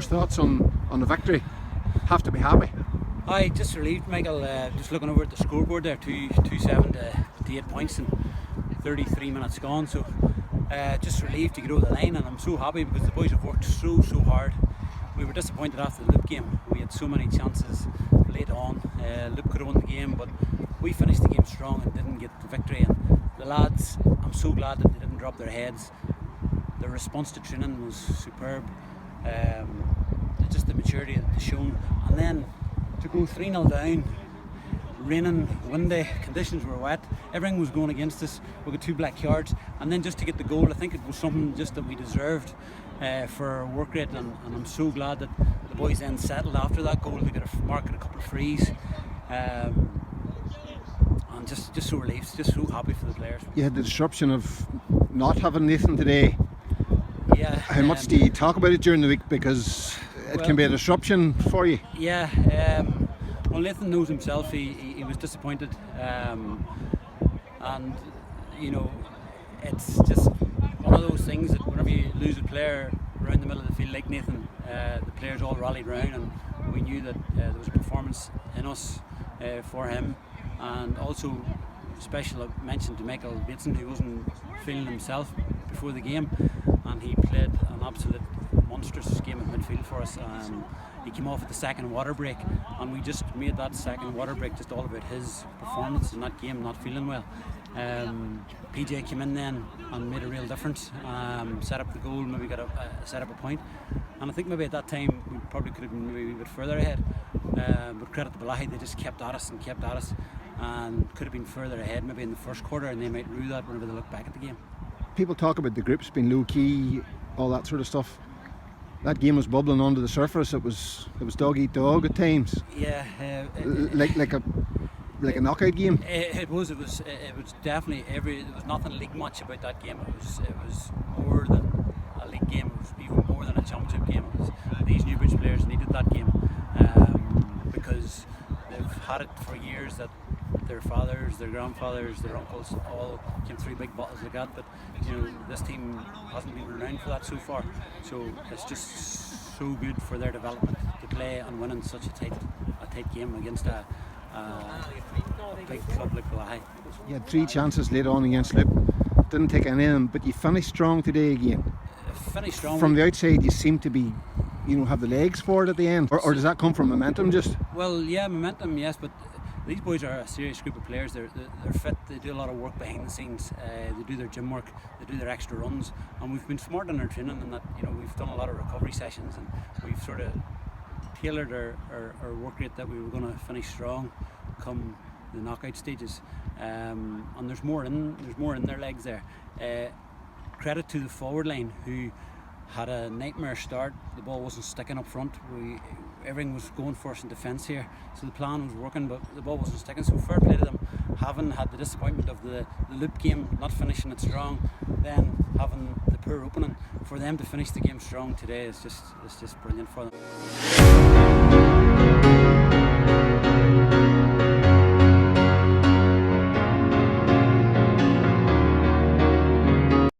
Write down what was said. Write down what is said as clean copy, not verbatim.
players' thoughts on the victory? Have to be happy. I just relieved, Michael. Just looking over at the scoreboard there, 2-7 to 8 points and 33 minutes gone. So just relieved to get over the line, and I'm so happy because the boys have worked so hard. We were disappointed after the Loop game. We had so many chances late on. Loop could have won the game, but we finished the game strong and didn't get the victory. And the lads, I'm so glad that they didn't drop their heads. Their response to training was superb. Just the maturity that they've shown, and then to go 3-0 down, raining, windy, conditions were wet, everything was going against us. We got 2 black cards, and then just to get the goal, I think it was something just that we deserved for our work rate, and I'm so glad that the boys then settled after that goal. They got a mark at a couple of frees, and just so relieved, just so happy for the players. You had the disruption of not having Nathan today. Yeah. How much do you talk about it during the week, because it can be a disruption for you? Yeah. Well, Nathan knows himself. He was disappointed, and you know, it's just one of those things that whenever you lose a player around the middle of the field like Nathan, the players all rallied round, and we knew that there was a performance in us for him. And also special mention to Michael Bateson, who wasn't feeling himself before the game, and he played an absolute monstrous game at midfield for us. He came off at the second water break, and we just made that second water break just all about his performance in that game, not feeling well. PJ came in then and made a real difference, set up the goal, maybe got set up a point, and I think maybe at that time we probably could have been maybe a bit further ahead, but credit to Bellaghy, they just kept at us and could have been further ahead maybe in the first quarter, and they might rue that whenever they look back at the game. People talk about the groups being low key, all that sort of stuff. That game was bubbling onto the surface. It was dog eat dog at times. Yeah, like a knockout game. It was definitely there was nothing league much about that game. It was more than a league game. It was even more than a championship game. These Newbridge players needed that game because they've had it for years that their fathers, their grandfathers, their uncles all came through big battles like that, but you know, this team hasn't been around for that so far, so it's just so good for their development to play and win in such a tight game against a big club like Bellaghy. You had 3 chances later on against Loop, didn't take any of them, but you finished strong today again. Finished strong. From the outside you seem to be, have the legs for it at the end, or does that come from momentum just? Well, yeah, momentum, yes, but these boys are a serious group of players. They're fit, they do a lot of work behind the scenes, they do their gym work, they do their extra runs, and we've been smart in our training, and that, we've done a lot of recovery sessions, and we've sort of tailored our work rate that we were going to finish strong come the knockout stages, and there's more in their legs there. Credit to the forward line, who had a nightmare start. The ball wasn't sticking up front. Everything was going for us in defence here, so the plan was working, but the ball wasn't sticking. So fair play to them, having had the disappointment of the Loop game, not finishing it strong, then having the poor opening. For them to finish the game strong today is just brilliant for them.